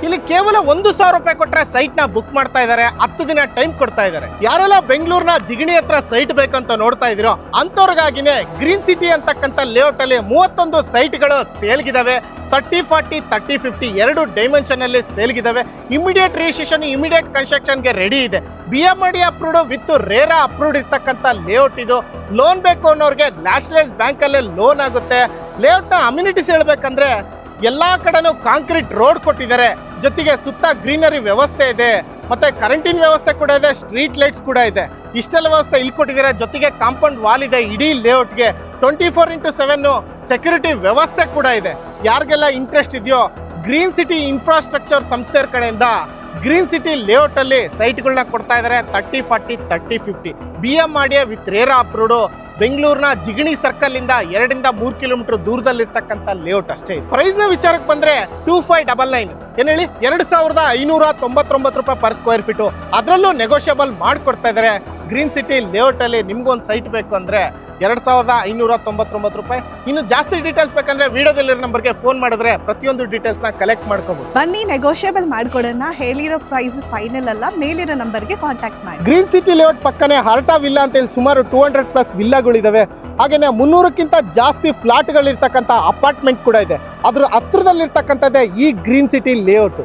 ಇಲ್ಲಿ ಕೇವಲ 1,000 ರೂಪಾಯಿ ಕೊಟ್ಟರೆ ಸೈಟ್ ನ ಬುಕ್ ಮಾಡ್ತಾ ಇದ್ದಾರೆ. 10 ದಿನ ಟೈಮ್ ಕೊಡ್ತಾ ಇದ್ದಾರೆ. ಯಾರೆಲ್ಲ ಬೆಂಗಳೂರಿನ ಜಿಗಣಿ ಹತ್ರ ಸೈಟ್ ಬೇಕಂತ ನೋಡ್ತಾ ಇದ್ದೀರೋ ಅಂತವ್ರಿಗಾಗಿನೇ ಗ್ರೀನ್ ಸಿಟಿ ಅಂತಕ್ಕಂಥ ಲೇಔಟ್ ಅಲ್ಲಿ 31 ಸೈಟ್ಗಳು ಸೇಲ್ಗಿದಾವೆ. 30, 40, 30, 50 ಎರಡು ಡೈಮೆನ್ಷನ್ ಅಲ್ಲಿ ಸೇಲ್ಗಿದಾವೆ. ಇಮಿಡಿಯೇಟ್ ರಿಜಿಸ್ಟ್ರೇಷನ್, ಇಮಿಡಿಯೇಟ್ ಕನ್ಸ್ಟ್ರಕ್ಷನ್ಗೆ ರೆಡಿ ಇದೆ. BMRD approved with RERA approved ಇರ್ತಕ್ಕಂಥ ಲೇಔಟ್ ಇದು. ಲೋನ್ ಬೇಕು ಅನ್ನೋರಿಗೆ ನ್ಯಾಷನಲೈಸ್ ಬ್ಯಾಂಕ್ ಅಲ್ಲೇ ಲೋನ್ ಆಗುತ್ತೆ. ಲೇಔಟ್ ನ ಅಮ್ಯುನಿಟೀಸ್ ಹೇಳ್ಬೇಕಂದ್ರೆ ಎಲ್ಲಾ ಕಡೆನೂ ಕಾಂಕ್ರೀಟ್ ರೋಡ್ ಕೊಟ್ಟಿದ್ದಾರೆ. ಜೊತೆಗೆ ಸುತ್ತ ಗ್ರೀನರಿ ವ್ಯವಸ್ಥೆ ಇದೆ, ಮತ್ತೆ ಕರೆಂಟಿನ ವ್ಯವಸ್ಥೆ ಕೂಡ ಇದೆ, ಸ್ಟ್ರೀಟ್ ಲೈಟ್ಸ್ ಕೂಡ ಇದೆ. ಇಷ್ಟೆಲ್ಲ ವ್ಯವಸ್ಥೆ ಇಲ್ಲಿ ಕೊಟ್ಟಿದ್ದಾರೆ. ಜೊತೆಗೆ ಕಾಂಪೌಂಡ್ ವಾಲ್ ಇದೆ. ಇಡೀ ಲೇಔಟ್ಗೆ 24x7 ಸೆಕ್ಯೂರಿಟಿ ವ್ಯವಸ್ಥೆ ಕೂಡ ಇದೆ. ಯಾರಿಗೆಲ್ಲ ಇಂಟ್ರೆಸ್ಟ್ ಇದೆಯೋ ಗ್ರೀನ್ ಸಿಟಿ ಇನ್ಫ್ರಾಸ್ಟ್ರಕ್ಚರ್ ಸಂಸ್ಥೆ ಕಡೆಯಿಂದ ಗ್ರೀನ್ ಸಿಟಿ ಲೇಔಟ್ ಅಲ್ಲಿ ಸೈಟ್ಗಳನ್ನ ಕೊಡ್ತಾ ಇದ್ದಾರೆ. 30, 40, 30, 50 BMRD ವಿತ್ ರೇರಾ ಅಪ್ರೂವ್ಡ್. ಬೆಂಗಳೂರಿನ ಜಿಗಣಿ ಸರ್ಕಲ್ ಇಂದ 2-3 ಕಿಲೋಮೀಟರ್ ದೂರದಲ್ಲಿರ್ತಕ್ಕಂಥ ಲೇಔಟ್ ಅಷ್ಟೇ. ಪ್ರೈಸ್ ನ ವಿಚಾರಕ್ಕೆ ಬಂದ್ರೆ 2599 ಏನ್ ಹೇಳಿ 2599 ರೂಪಾಯಿ ಪರ್ ಸ್ಕ್ವೇರ್ ಫೀಟು. ಅದರಲ್ಲೂ ನೆಗೋಷಿಯಬಲ್ ಮಾಡ್ಕೊಡ್ತಾ ಇದ್ದಾರೆ. ಗ್ರೀನ್ ಸಿಟಿ ಲೇಔಟ್ ಅಲ್ಲಿ ನಿಮ್ಗೊಂದು ಸೈಟ್ ಬೇಕು ಅಂದ್ರೆ 2599 ರೂಪಾಯಿ. ಇನ್ನು ಜಾಸ್ತಿ ಡೀಟೇಲ್ಸ್ ಬೇಕಂದ್ರೆ ವಿಡಿಯೋದಲ್ಲಿರೋ ನಂಬರ್ಗೆ ಫೋನ್ ಮಾಡಿದ್ರೆ ಪ್ರತಿಯೊಂದು ಡೀಟೇಲ್ಸ್ ನ ಕಲೆಕ್ಟ್ ಮಾಡ್ಕೋಬಹುದು. ಬನ್ನಿ ನೆಗೋಷಿಯಬಲ್ ಮಾಡ್ಕೊಡೋಣ. ಹೇಳಿರೋ ಪ್ರೈಸ್ ಫೈನಲ್ ಅಲ್ಲ, ಮೇಲಿರೋ ನಂಬರ್ಗೆ ಕಾಂಟ್ಯಾಕ್ಟ್ ಮಾಡಿ. ಗ್ರೀನ್ ಸಿಟಿ ಲೇಔಟ್ ಪಕ್ಕನೆ ಹರ್ಟಾ ವಿಲ್ಲಾ ಅಂತ ಹೇಳಿ ಸುಮಾರು 200+ ವಿಲ್ಲಾಗಳಿದಾವೆ. ಹಾಗೇನೆ 300ಕ್ಕಿಂತ ಜಾಸ್ತಿ ಫ್ಲಾಟ್ಗಳಿರ್ತಕ್ಕಂಥ ಅಪಾರ್ಟ್ಮೆಂಟ್ ಕೂಡ ಇದೆ. ಅದ್ರ ಹತ್ರದಲ್ಲಿರ್ತಕ್ಕಂಥದ್ದೇ ಈ ಗ್ರೀನ್ ಸಿಟಿ ಲೇಔಟ್.